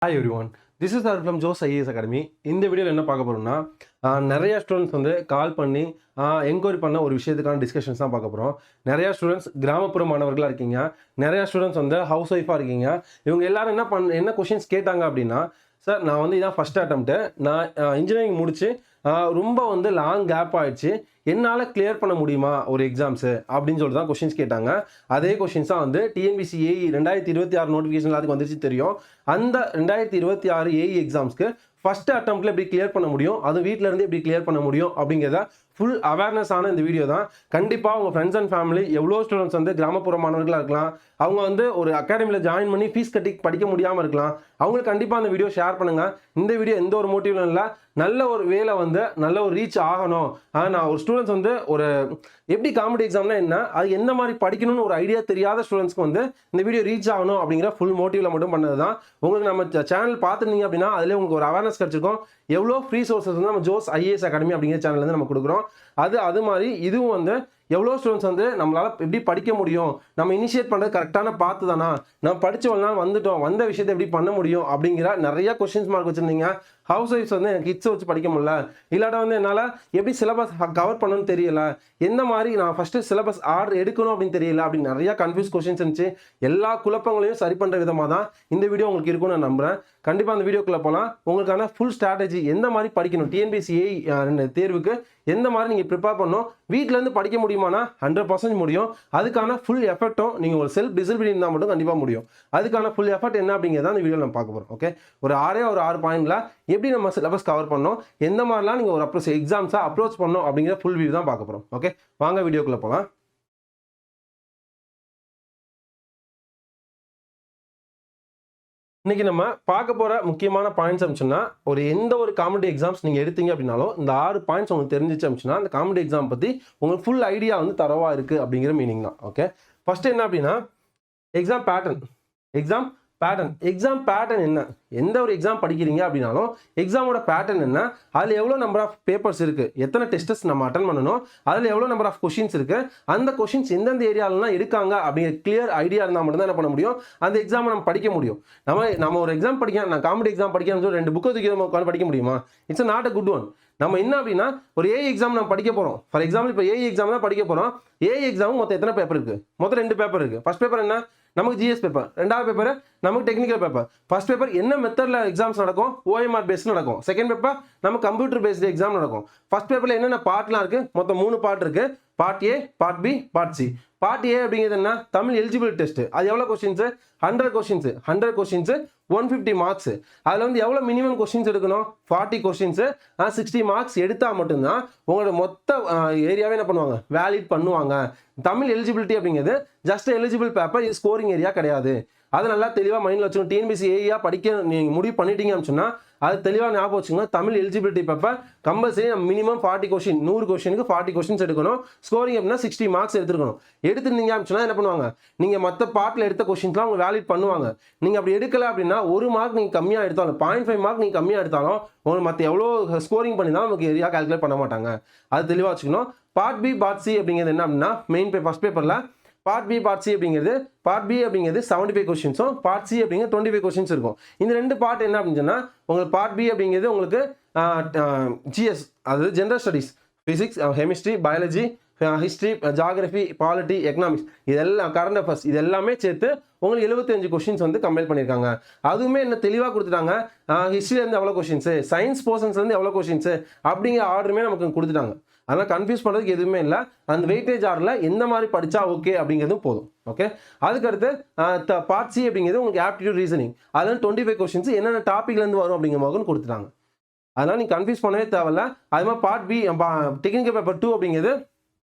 Hi everyone, this is Arun from Jose IAS Academy. இந்த வீடியோவில் என்ன பார்க்க போகிறோம்னா நிறைய ஸ்டூடெண்ட்ஸ் வந்து கால் பண்ணி என்கொயரி பண்ண ஒரு விஷயத்துக்கான டிஸ்கஷன்ஸ் தான் பார்க்க போகிறோம். நிறையா ஸ்டூடெண்ட்ஸ் கிராமப்புற மாணவர்களாக இருக்கீங்க, நிறையா ஸ்டூடெண்ட்ஸ் வந்து ஹவுஸ் ஒய்ஃபாக இருக்கீங்க. இவங்க எல்லாரும் என்ன கொஷின்ஸ் கேட்டாங்க அப்படின்னா, சார் நான் வந்து இதான் ஃபஸ்ட் அட்டம்ப்ட்டு, நான் இன்ஜினியரிங் முடிச்சு ரொம்ப வந்து லாங் கேப் ஆகிடுச்சு, என்னால் கிளியர் பண்ண முடியுமா ஒரு எக்ஸாம்ஸு அப்படின்னு சொல்லிட்டு தான் கொஷின்ஸ் கேட்டாங்க. அதே கொஷின்ஸ் தான் வந்து டிஎன்பிசி ஏஇ 2026 நோட்டிஃபிகேஷன் அதுக்கு வந்துருச்சு தெரியும். அந்த 2026 ஏஇ எக்ஸாம்ஸ்க்கு ஃபஸ்ட்டு அட்டம்ப்டில் எப்படி கிளியர் பண்ண முடியும், அது வீட்டிலேருந்து எப்படி கிளியர் பண்ண முடியும் அப்படிங்கிறத ஃபுல் அவேர்னஸ் ஆன இந்த வீடியோ தான். கண்டிப்பாக உங்கள் ஃப்ரெண்ட்ஸ் அண்ட் ஃபேமிலி எவ்வளோ ஸ்டூடெண்ட்ஸ் வந்து கிராமப்புற மாணவர்களாக இருக்கலாம், அவங்க வந்து ஒரு அகாடமியில் ஜாயின் பண்ணி ஃபீஸ் கட்டி படிக்க முடியாமல் இருக்கலாம், அவங்களுக்கு கண்டிப்பாக அந்த வீடியோ ஷேர் பண்ணுங்கள். இந்த வீடியோ எந்த ஒரு மோட்டிவும் இல்லை, நல்ல ஒரு வேலை வந்து நல்ல ஒரு ரீச் ஆகணும். நான் ஒரு ஸ்டூடெண்ட்ஸ் வந்து ஒரு எப்படி காம்படிட்டிவ் எக்ஸாம்னா என்ன, அது எந்த மாதிரி படிக்கணும்னு ஒரு ஐடியா தெரியாத ஸ்டூடெண்ட்ஸ்க்கு வந்து இந்த வீடியோ ரீச் ஆகணும் அப்படிங்கிற ஃபுல் மோட்டிவில் மட்டும் பண்ணது தான். உங்களுக்கு நம்ம சேனல் பார்த்துருந்தீங்க அப்படின்னா அதிலே உங்களுக்கு ஒரு அவேர்னஸ் கிடச்சிருக்கும். எவ்வளோ ஃப்ரீ சோர்சஸ் வந்து நம்ம ஜோஸ் ஐஏஎஸ் அகாடமி அப்படிங்கிற சேனல்லேருந்து நம்ம கொடுக்குறோம். அது மாதிரி இதுவும் வந்து எவ்வளோ ஸ்டூடெண்ட்ஸ் வந்து நம்மளால் எப்படி படிக்க முடியும், நம்ம இனிஷியேட் பண்ணுறது கரெக்டான பார்த்து தானா, நம்ம படித்த ஒரு நாள் வந்துட்டோம், வந்த விஷயத்தை எப்படி பண்ண முடியும் அப்படிங்கிற நிறைய கொஸ்டின்ஸ் மார்க் வச்சுருந்தீங்க. ஹவுஸ் ஒய்ஃப்ஸ் வந்து எனக்கு கிட்ஸை வச்சு படிக்க முடியல, இல்லாட்ட வந்து என்னால் எப்படி சிலபஸ் கவர் பண்ணணும்னு தெரியல, எந்த மாதிரி நான் ஃபஸ்ட்டு சிலபஸ் ஆர்டர் எடுக்கணும் அப்படின்னு தெரியல அப்படின்னு நிறையா கன்ஃபியூஸ் கொஸ்டின்ஸ் இருந்துச்சு. எல்லா குழப்பங்களையும் சரி பண்ணுற விதமாக தான் இந்த வீடியோ உங்களுக்கு இருக்கும்னு நான் நம்புகிறேன். கண்டிப்பாக அந்த வீடியோக்குள்ளே போகலாம். உங்களுக்கான ஃபுல் ஸ்ட்ராட்டஜி எந்த மாதிரி படிக்கணும், டிஎன்பிசி தேர்வுக்கு எந்த மாதிரி நீங்கள் ப்ரிப்பேர் பண்ணணும், வீட்டிலேருந்து படிக்க முடியுமானா 100% முடியும். அதுக்கான ஃபுல் எஃபர்ட்டும் நீங்கள் ஒரு செல்ஃப் டிசிப்ளின் இருந்தால் மட்டும் கண்டிப்பாக முடியும். அதுக்கான ஃபுல் எஃபர்ட் என்ன அப்படிங்கிறத அந்த வீடியோவில் நம்ம பார்க்க போகிறோம். ஓகே, ஒரு 6 பாயிண்டில் எப்படி நம்ம சிலபஸ் கவர் பண்ணணும், எந்த மாதிரிலாம் நீங்கள் ஒரு எக்ஸாம்ஸாக அப்ரோச் பண்ணணும் அப்படிங்கிற ஃபுல் வியூ தான் பார்க்க போகிறோம். ஓகே, வாங்க வீடியோக்குள்ளே போகலாம். இன்னைக்கு நம்ம பார்க்க போகிற முக்கியமான பாயிண்ட்ஸ் அப்படின்னா, எந்த ஒரு காம்படிட்டிவ் எக்ஸாம்ஸ் நீங்கள் எடுத்தீங்க அப்படின்னாலும் இந்த 6 பாயிண்ட்ஸ் உங்களுக்கு தெரிஞ்சிச்சு அப்படின்னா அந்த காம்படிட்டிவ் எக்ஸாம் பற்றி உங்களுக்கு ஃபுல் ஐடியா வந்து தரவாக இருக்குது அப்படிங்கிற மீனிங் தான். ஓகே, ஃபஸ்ட்டு என்ன அப்படின்னா எக்ஸாம் பேட்டர்ன் என்ன, எந்த ஒரு எக்ஸாம் படிக்கிறீங்க அப்படின்னாலும் எக்ஸாமோட பேட்டர்ன் என்ன, அதில் எவ்வளோ நம்பர் ஆஃப் பேப்பர்ஸ் இருக்குது, எத்தனை டெஸ்டஸ் நம்ம அட்டன் பண்ணணும், அதில் எவ்வளோ நம்பர் ஆஃப் கொஷின்ஸ் இருக்குது, அந்த கொஷின்ஸ் எந்தெந்த ஏரியாலலாம் இருக்காங்க அப்படிங்கிற கிளியர் ஐடியா இருந்தால் மட்டும்தான் என்ன பண்ண முடியும், அந்த எக்ஸாமை நம்ம படிக்க முடியும். நம்ம ஒரு எக்ஸாம் படிக்க, நான் காம்படிட்டிவ் எக்ஸாம் படிக்கணும்னு சொல்லி 2 புக்கை தூக்கி நம்ம உட்காந்து படிக்க முடியுமா? It's not a good one. நம்ம என்ன அப்படின்னா ஒரு ஏஐ எக்ஸாம் நம்ம படிக்க போகிறோம். ஃபார் எக்ஸாம்பிள் இப்போ ஏஐ எக்ஸாம் தான் படிக்க போகிறோம். ஏஐ எக்ஸாம் மொத்தம் எத்தனை பேப்பர் இருக்குது? மொத்தம் 2 பேப்பர் இருக்குது. ஃபர்ஸ்ட் பேப்பர் என்ன, நமக்கு ஜிஎஸ் பேப்பர். 2வது பேப்பர் நமக்கு டெக்னிக்கல் பேப்பர். ஃபர்ஸ்ட் பேப்பர் என்ன மெத்தடில் எக்ஸாம்ஸ் நடக்கும், ஓஎம்ஆர் பேஸ்ட் நடக்கும். செகண்ட் பேப்பர் நம்ம கம்ப்யூட்டர் பேஸ்டு எக்ஸாம் நடக்கும். ஃபர்ஸ்ட் பேப்பரில் என்னென்ன பார்ட்லாம் இருக்குது, மொத்தம் 3 பார்ட் இருக்குது. Part A, part B, part C. Part A அப்படிங்கிறது என்ன, தமிழ் எலிஜிபிள் டெஸ்ட். அது எவ்வளோ கொஸ்டின்ஸு, 100 கொஸ்டின்ஸு 150 மார்க்ஸ். அதில் வந்து எவ்வளோ மினிமம் கொஸ்டின்ஸ் எடுக்கணும், 40 கொஸ்டின்ஸு 60 மார்க்ஸ் எடுத்தால் மட்டும்தான் உங்களோட மொத்த ஏரியாவே என்ன பண்ணுவாங்க, வேலிட் பண்ணுவாங்க. தமிழ் எலிஜிபிலிட்டி அப்படிங்கிறது ஜஸ்ட் எலிஜிபிள் பேப்பர், இது ஸ்கோரிங் ஏரியா கிடையாது. அதை நல்லா தெளிவாக மைண்டில் வச்சுக்கணும். டிஎன்பிசி ஏஇயா படிக்க நீங்கள் முடிவு பண்ணிட்டீங்கன்னு சொன்னால் அது தெளிவாக ஞாபகம் வச்சுக்கோங்க. தமிழ் எலிஜிபிலிட்டி பேப்பர் கம்பல்சரி நம்ம மினிமம் 40 கொஸ்டின், 100 கொஸ்டினுக்கு 40 கொஸ்டின்ஸ் எடுக்கணும். ஸ்கோரிங் அப்படின்னா 60 மார்க்ஸ் எடுத்துருக்கணும். எடுத்துருந்தீங்க அப்படின்னா என்ன பண்ணுவாங்க, நீங்கள் மற்ற பார்ட்டில் எடுத்த கொஸ்டின்ஸ்லாம் அவங்க வேலிட் பண்ணுவாங்க. நீங்கள் அப்படி எடுக்கலை அப்படின்னா 1 மார்க் நீங்கள் கம்மியாக எடுத்தாலும், 0.5 மார்க் நீங்கள் கம்மியாக எடுத்தாலும் உங்களுக்கு மற்ற எவ்வளோ ஸ்கோரிங் பண்ணி தான் நமக்கு ஏரியா கால்குலேட் பண்ண மாட்டாங்க. அது தெளிவாக வச்சுக்கணும். பார்ட் பி, பார்ட் சி அப்படிங்கிறது என்ன அப்படின்னா மெயின் ஃபர்ஸ்ட் பேப்பரில் பார்ட் பி, பார்ட் சி அப்படிங்கிறது 75 கொஸ்டின்ஸும், பார்ட் சி அப்படிங்கிறது 25 கொஸ்டின்ஸ் இருக்கும். இந்த 2 பார்ட் என்ன அப்படின்னு சொன்னால் உங்களுக்கு பார்ட் பி அப்படிங்கிறது உங்களுக்கு ஜிஎஸ், அதாவது general studies, physics, chemistry, biology, history, geography, polity, economics, இதெல்லாம் கரண்ட் அஃபேர்ஸ், இது எல்லாமே சேர்த்து உங்களுக்கு 75 கொஸ்டின்ஸ் வந்து கம்பைல் பண்ணியிருக்காங்க. அதுவுமே என்ன தெளிவாக கொடுத்துட்டாங்க, ஹிஸ்ட்ரியிலேருந்து எவ்வளோ கொஸ்டின்ஸு, சயின்ஸ் போர்ஷன்ஸ்லேருந்து எவ்வளோ கொஸ்டின்ஸு அப்படிங்கிற ஆர்டருமே நமக்கு கொடுத்துட்டாங்க. அதனால் கன்ஃபியூஸ் பண்ணுறதுக்கு எதுவுமே இல்லை. அந்த வெயிட்டேஜ் ஆர்டரில் எந்த மாதிரி படித்தா ஓகே அப்படிங்கிறதும் போதும். ஓகே, அதுக்கடுத்து பார்ட் சி அப்படிங்கிறது உங்களுக்கு ஆப்டிடியூட் ரீசனிங், அதில் 25 கொஸ்டின்ஸ் என்னென்ன டாப்பிக்லேருந்து வரும் அப்படிங்கிற மாதிரி கொடுத்துட்டாங்க. அதனால் நீங்கள் கன்ஃபியூஸ் பண்ணவே தேவையில்ல. அது மாதிரி பார்ட் பி டெக்னிக்கல் பேப்பர் 2 அப்படிங்கிறது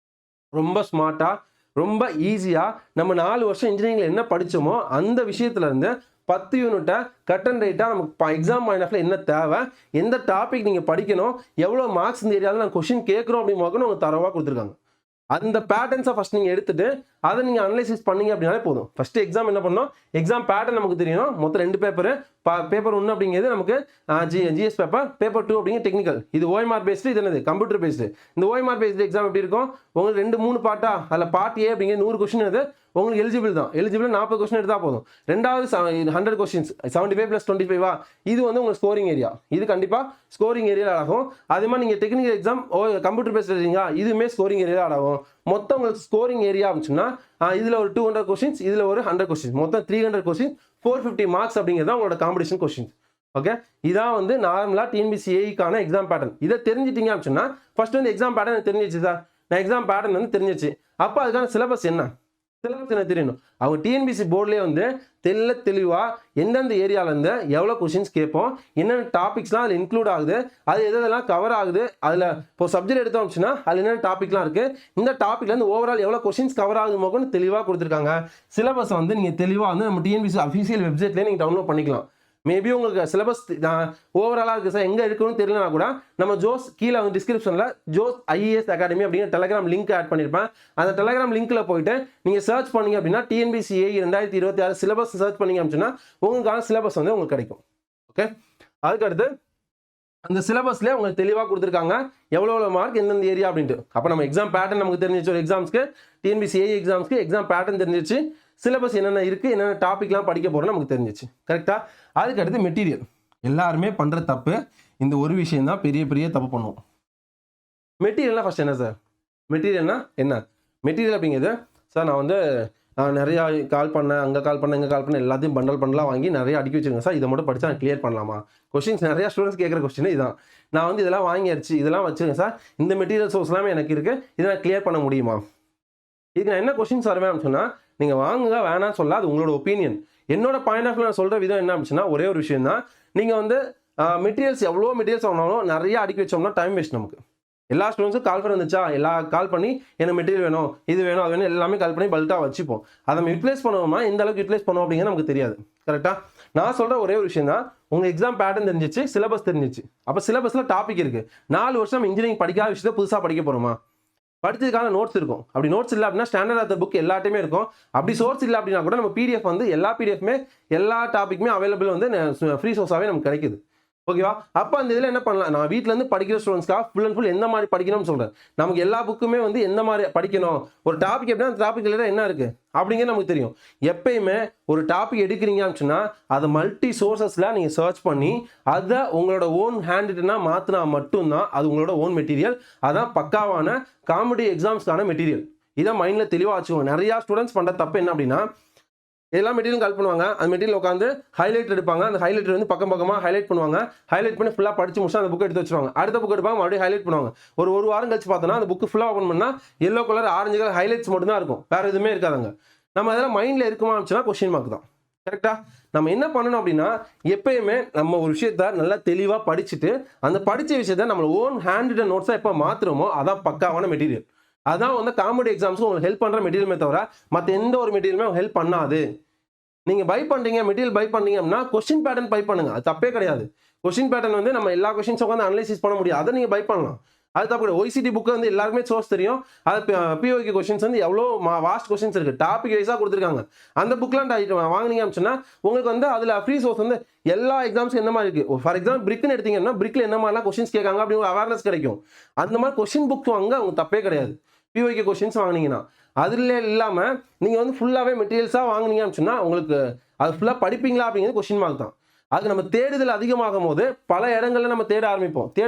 ரொம்ப ஸ்மார்ட்டாக, ரொம்ப ஈஸியாக நம்ம 4 வருஷம் இன்ஜினியரிங்கில் என்ன படித்தோமோ அந்த விஷயத்துலேருந்து 10 யூனிட்டை கட் அண்ட் ரைட்டாக நமக்கு எக்ஸாம் பாயிண்ட் ஆஃப்ல என்ன தேவை, எந்த டாபிக் நீங்கள் படிக்கணும், எவ்வளோ மார்க்ஸ் இந்த ஏரியாவில் நான் கொஸ்டின் கேட்குறோம் அப்படிங்கிறது உங்களுக்கு தரவாக கொடுத்துருக்காங்க. அந்த பேட்டர்ன்ஸை ஃபஸ்ட் நீங்கள் எடுத்துகிட்டு அதை நீங்கள் அனலைசிஸ் பண்ணீங்க அப்படின்னாலே போதும். ஃபஸ்ட்டு எக்ஸாம் என்ன பண்ணணும், எக்ஸாம் பேட்டர்ன் நமக்கு தெரியணும். மொத்தம் 2 பேப்பர். பேப்பர் 1 அப்படிங்கிறது நமக்கு ஜிஎஸ் பேப்பர், பேப்பர் 2 அப்படிங்கிற டெக்னிக்கல். இது ஓஎம்ஆர் பேஸ்டு, இது என்னது கம்ப்யூட்டர் பேஸ்டு. இந்த ஓஎம்ஆர் பேஸ்டு எக்ஸாம் எப்படி இருக்கும், உங்களுக்கு 2-3 பார்ட்டா, அதில் பார்ட் ஏ அப்படிங்கிறது 100 கொஸ்டின், அது உங்களுக்கு எலிஜிபிள் தான். எலிஜிபிள் 40 கொஸ்டின் எடுத்தால் போதும். ரெண்டாவது 100 கொஸ்டின்ஸ் 75 + 25 இது வந்து உங்களுக்கு ஸ்கோரிங் ஏரியா. இது கண்டிப்பாக ஸ்கோரிங் ஏரியா ஆகும். அதே மாதிரி நீங்கள் டெக்னிக்கல் எக்ஸாம் கம்ப்யூட்டர் பேஸ்ட் எழுதிங்க, இதுவுமே ஸ்கோரிங் ஏரியா ஆகும். மொத்தம் உங்களுக்கு ஸ்கோரிங் ஏரியா அப்படின்னா இதில் ஒரு 200 கொஸ்டின்ஸ், இதில் ஒரு 100 கொஸ்டின்ஸ், மொத்தம் 300 கொஸ்டின், 450 மார்க்ஸ் அப்படிங்கிறது தான் உங்களோட காம்படிஷன் கொஸ்டின்ஸ். ஓகே, இதான் வந்து நார்மலாக டிஎன்பிசிஏக்கான எக்ஸாம் பேட்டர்ன். இதை தெரிஞ்சிட்டிங்க அப்படின்னா ஃபர்ஸ்ட் வந்து எக்ஸாம் பேட்டர்ன் தெரிஞ்சிச்சு சார், நான் எக்ஸாம் பேட்டர்ன் வந்து தெரிஞ்சிச்சு. அப்போ அதுக்கான சிலபஸ் என்ன தெரியணும். அவங்க டிஎன்பிசி போர்ட்லேயே வந்து தெளிவாக எந்தெந்த ஏரியாவிலேருந்து எவ்வளோ கொஸ்டின்ஸ் கேட்போம், என்னென்ன டாபிக்ஸ்லாம் அதில் இன்க்ளூட் ஆகுது, அது எதெல்லாம் கவர் ஆகுது, அதில் இப்போ சப்ஜெக்ட் எடுத்தோம் அப்படின்னா அதில் என்னென்ன டாபிக்லாம் இருக்குது, இந்த டாப்பிக்லேருந்து ஓவரால் எவ்வளோ கொஸ்டின்ஸ் கவர் ஆகுது மோகன்னு தெளிவாக கொடுத்துருக்காங்க. சிலபஸ் வந்து நீங்கள் தெளிவாக வந்து நம்ம டிஎன்பிசி அஃபிஷியல் வெப்சைட்லேயே நீங்கள் டவுன்லோட் பண்ணிக்கலாம். மேபி உங்களுக்கு சிலபஸ் ஓவராலாக இருக்குது சார், எங்கே இருக்குன்னு தெரியலனா கூட நம்ம ஜோஸ் கீழே வந்து டிஸ்கிரிப்ஷனில் ஜோஸ் ஐஏஎஸ் அகாடமி அப்படிங்கிற டெலகிராம் லிங்க் ஆட் பண்ணியிருப்பேன். அந்த டெலகிராம் லிங்க்கில் போயிட்டு நீங்கள் சர்ச் பண்ணீங்க அப்படின்னா டிஎன்பிசிஏ 2026 சிலபஸ் சர்ச் பண்ணீங்க அப்படின்னா உங்களுக்கான சிலபஸ் வந்து உங்களுக்கு கிடைக்கும். ஓகே, அதுக்கடுத்து அந்த சிலபஸ்லேயே உங்களுக்கு தெளிவாக கொடுத்துருக்காங்க எவ்வளோ மார்க் எந்தெந்த ஏரியா அப்படின்ட்டு. அப்போ நம்ம எக்ஸாம் பேட்டர்ன் நமக்கு தெரிஞ்சிச்சு, ஒரு எக்ஸாம்ஸ்க்கு டிஎன்பிசிஏ எக்ஸாம்ஸ்க்கு எக்ஸாம் பேட்டர்ன் தெரிஞ்சிச்சு, சிலபஸ் என்னென்ன இருக்குது, என்னென்ன டாப்பிக்லாம் படிக்க போகிறோன்னு நமக்கு தெரிஞ்சிச்சு. கரெக்டாக? அதுக்கடுத்து மெட்டீரியல். எல்லாருமே பண்ணுற தப்பு இந்த ஒரு விஷயம் தான், பெரிய தப்பு பண்ணுவோம். மெட்டீரியல்னால் ஃபஸ்ட் என்ன சார்? மெட்டீரியல்னா என்ன? மெட்டீரியல் அப்படிங்கிறது சார் நான் வந்து நிறையா கால் பண்ணேன், அங்கே கால் பண்ணேன், இங்கே கால் பண்ணேன், எல்லாத்தையும் பண்டலாக வாங்கி நிறைய அடுக்கி வச்சுருங்க சார், இதை மட்டும் படித்தா நான் கிளியர் பண்ணலாமா? கொஸ்டின்ஸ் நிறையா ஸ்டூடெண்ட்ஸ் கேட்குற கொஸ்டின் இதான். நான் வந்து இதெல்லாம் வாங்கியாச்சு, இதெல்லாம் வச்சுருங்க சார், இந்த மெட்டீரியல் சோர்ஸ் எல்லாமே எனக்கு இருக்குது, இதை நான் கிளியர் பண்ண முடியுமா? இதுக்கு நான் என்ன கொஸ்டின்ஸ் வருவேன் சொன்னால், நீங்கள் வாங்குங்க வேணான்னு சொல்ல, அது உங்களோட ஒப்பீனியன். என்னோட பாயிண்ட் ஆஃப் நான் சொல்கிற விதம் என்ன அப்படின்னா ஒரே ஒரு விஷயம் தான். நீங்கள் வந்து மெட்டீரியல்ஸ் எவ்வளோ மெட்டீரியல்ஸ் வாங்கினாலும் நிறைய அடுக்கி வச்சோம்னா டைம் வேஸ்ட் நமக்கு. எல்லா ஸ்டூடெண்ட்ஸும் கால் பண்ணி வந்துச்சா, கால் பண்ணி எனக்கு மெட்டீரியல் வேணும், இது வேணும், அது வேணும், எல்லாமே கால் பண்ணி பல்ட்டாக வச்சுப்போம். அதை நம்ம யூட்டிலைஸ் பண்ணுவோமா, எந்த அளவுக்கு யூட்டிலைஸ் பண்ணுவோம் அப்படிங்கிறது நமக்கு தெரியாது. கரெக்டாக? நான் சொல்கிற ஒரே ஒரு விஷயம் தான், உங்கள் எக்ஸாம் பேட்டர்ன் தெரிஞ்சிச்சு, சிலபஸ் தெரிஞ்சிச்சு. அப்போ சிலபஸில் டாபிக் இருக்குது. 4 வருஷம் இன்ஜினியரிங் படிக்காத விஷயத்தை புதுசாக படிக்க போகிறோமா? படிச்சதுக்கான நோட்ஸ் இருக்கும். அப்படி நோட்ஸ் இல்லை அப்படின்னா ஸ்டாண்டர்ட் ஆத்தர் புக் எல்லாத்தையுமே இருக்கும். அப்படி சோர்ஸ் இல்லை அப்படின்னா கூட நம்ம பிடிஎஃப் வந்து எல்லா பிடிஎஃப்மே எல்லா டாப்பிக்குமே அவைலபிள் வந்து ஃப்ரீ சோர்ஸாகவே நமக்கு கிடைக்குது. ஓகேவா? அப்போ அந்த இதில் என்ன பண்ணலாம், நான் வீட்டிலேருந்து படிக்கிற ஸ்டூடெண்ட்ஸ்க்காக ஃபுல் அண்ட் ஃபுல் எந்த மாதிரி படிக்கணும்னு சொல்கிறேன். நமக்கு எல்லா புக்குமே வந்து எந்த மாதிரி படிக்கணும், ஒரு டாபிக் எப்படின்னா அந்த டாபிக் என்ன இருக்குது அப்படிங்கிறது நமக்கு தெரியும். எப்பயுமே ஒரு டாபிக் எடுக்கிறீங்க அப்படின்னா அதை மல்டி சோர்ஸஸில் நீங்கள் சர்ச் பண்ணி அதை உங்களோட ஓன் ஹேண்ட் ரிட்டனா மாற்றினா மட்டும்தான் அது உங்களோட ஓன் மெட்டீரியல். அதான் பக்காவான காம்படிட்டிவ் எக்ஸாம்ஸ்க்கான மெட்டீரியல். இதை மைண்டில் தெளிவாக வச்சுக்கோங்க. நிறையா ஸ்டூடெண்ட்ஸ் பண்ணுற தப்பு என்ன அப்படின்னா, எல்லா மெட்டீரியல் கால் பண்ணுவாங்க, அந்த மெட்டீரியல் உட்காந்து ஹைலைட் எடுப்பாங்க, அந்த ஹைலைட்டர் வந்து பக்கமாக ஹைலைட் பண்ணுவாங்க, ஹைலைட் பண்ணி ஃபுல்லாக படிச்சு முடிச்சு அந்த புக் எடுத்து வச்சுருவாங்க. அடுத்த புக் எடுப்பாங்க, மறுபடியும் ஹைலைட் பண்ணுவாங்க. ஒரு வாரம் கழிச்சு பார்த்தோன்னா அந்த புக்கு ஃபுல்லாக ஓப்பன் பண்ணால் yellow colour orange colour highlights மட்டும் தான் இருக்கும், வேறு எதுவுமே இருக்காதுங்க. நம்ம அதெல்லாம் மைண்டில் இருக்குமா அப்படின்னா கொஸ்டின் மார்க் தான். கரெக்டாக? நம்ம என்ன பண்ணணும் அப்படின்னா, எப்பயுமே நம்ம ஒரு விஷயத்த நல்லா தெளிவாக படிச்சுட்டு அந்த படித்த விஷயத்த நம்ம ஓன் ஹேண்ட் ரிட்டன் நோட்ஸாக எப்போ மாற்றுறோமோ அதான் பக்காவான மெட்டீரியல். அதான் வந்து காம்படிட்டிவ் எக்ஸாம்ஸ்க்கு உங்களுக்கு ஹெல்ப் பண்ணுற மெட்டீரியலுமே தவிர மற்ற எந்த ஒரு மெட்டீரியலுமே ஹெல்ப் பண்ணாது. நீங்கள் பை பண்ணுறீங்க, மெட்டீரியல் பை பண்ணீங்க அப்படின்னா கொஸ்டின் பேட்டர்ன் பை பண்ணுங்க, அது தப்பே கிடையாது. கொஸ்டின் பேட்டர்ன் வந்து நம்ம எல்லா கொஸ்டின்ஸும் உட்காந்து அனலைசிஸ் பண்ண முடியாது, அதை நீங்கள் பை பண்ணலாம், அது தப்பு கிடையாது. ஒய்சிடி புக்கு வந்து எல்லாருக்குமே சோர்ஸ் தெரியும். அது பிஓகே கொஸ்டின்ஸ் வந்து எவ்வளோ வாஸ்ட் கொஸ்டின்ஸ் இருக்குது, டாபிக் வைஸாக கொடுத்துருக்காங்க. அந்த புக்லாம் வாங்கினீங்க அப்படின்னா உங்களுக்கு வந்து அதில் ஃப்ரீ சோர்ஸ் வந்து எல்லா எக்ஸாம்ஸ்க்கு என்ன மாதிரி இருக்குது. ஃபார் எக்ஸாம்பிள் பிரிக்னு எடுத்தீங்கன்னா பிரிக்கில் என்ன மாதிரிலாம் கொஸ்டின்ஸ் கேட்காங்க அப்படின்னு ஒரு அவேர்னஸ் கிடைக்கும். அந்த மாதிரி கொஸ்டின் புக் வாங்க அவங்க தப்பே கிடையாது. பிஓகே கொஸ்டின்ஸ் வாங்கினீங்கன்னா அதில் இல்லாமல் நீங்கள் வந்து ஃபுல்லாகவே மெட்டீரியல்ஸாக வாங்கினீங்க அப்படின்னா உங்களுக்கு அது ஃபுல்லாக படிப்பீங்களா அப்படிங்கிறது கொஸ்டின் மார்க் தான். அது நம்ம தேடுதல் அதிகமாகும் போது பல இடங்களில் நம்ம தேட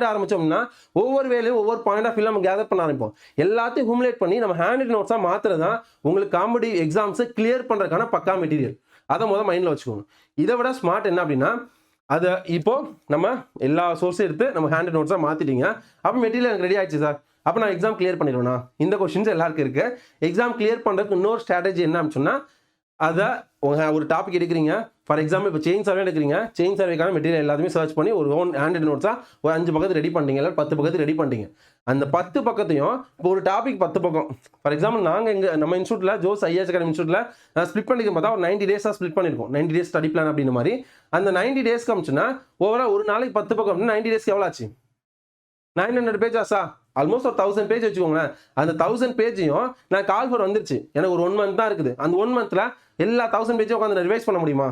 ஆரம்பிச்சோம்னா ஒவ்வொரு வேலையும் ஒவ்வொரு பாயிண்ட் ஆஃப் வியூ நம்ம கேதர் பண்ண ஆரம்பிப்போம். எல்லாத்தையும் ஹூமுலேட் பண்ணி நம்ம ஹேண்ட் ரிட்டன் நோட்ஸாக மாற்றுறது தான் உங்களுக்கு காம்படிட்டிவ் எக்ஸாம்ஸை கிளியர் பண்ணுறதுக்கான பக்கா மெட்டீரியல். அதை மைண்டில் வச்சுக்கோங்க. இதை விட ஸ்மார்ட் என்ன அப்படின்னா, அதை இப்போது நம்ம எல்லா சோர்ஸும் எடுத்து நம்ம ஹேண்ட் ரிட்டன் நோட்ஸாக மாற்றிட்டீங்க. அப்போ மெட்டீரியல் எனக்கு ரெடி ஆயிடுச்சு சார், அப்போ நான் எக்ஸாம் கிளியர் பண்ணிடுவேண்ணா. இந்த கொஸ்டின்ஸ் எல்லாருக்கும் இருக்குது. எக்ஸாம் கிளியர் பண்ணுறதுக்கு இன்னொரு ஸ்ட்ராட்டஜி என்ன அப்படின்னா, அதை ஒரு டாபிக் எடுக்கிறீங்க, ஃபார் எக்ஸாம்பிள் இப்போ செயின் சர்வே எடுக்கிறீங்க, செயின் சர்வேக்கான மெட்டீரியல் எல்லாத்தையுமே சர்ச் பண்ணி ஒரு ஓன் ஹேண்ட் நோட்ஸாக ஒரு 5 பக்கத்து ரெடி பண்ணிட்டீங்க, இல்லை 10 பக்கத்து ரெடி பண்ணிட்டீங்க. அந்த 10 பக்கத்தையும் இப்போ ஒரு டாபிக் 10 பக்கம், ஃபார் எக்ஸாம்பிள் நாங்கள் நம்ம இன்ஸ்டியூட்டில் ஜோஸ் ஐஏஎஸ் அகாடமி இன்ஸ்டியூட்டில் ஸ்பிளிட் பண்ணிக்க பார்த்தா ஒரு 90 டேஸாக ஸ்பிளிட் பண்ணியிருக்கோம். 90 டேஸ் ஸ்டடி பிளான் அப்படின்ற மாதிரி. அந்த 90 டேஸ்க்கு அமிச்சுன்னா ஓவரால் ஒரு நாளைக்கு 10 பக்கம் அப்படின்னா 90 டேஸ்க்கு எவ்வளோ ஆச்சு? 900 பேஜாஸா? ஆல்மோஸ்ட் ஒரு 1000 பேஜ் வச்சுக்கோங்களேன். அந்த 1000 பேஜையும் நான் கால் ஃபார் வந்துருச்சு, எனக்கு ஒரு 1 மந்த் தான் இருக்குது. அந்த 1 மந்த்தில் எல்லா 1000 பேஜையும் உட்காந்து ரிவைஸ் பண்ண முடியுமா?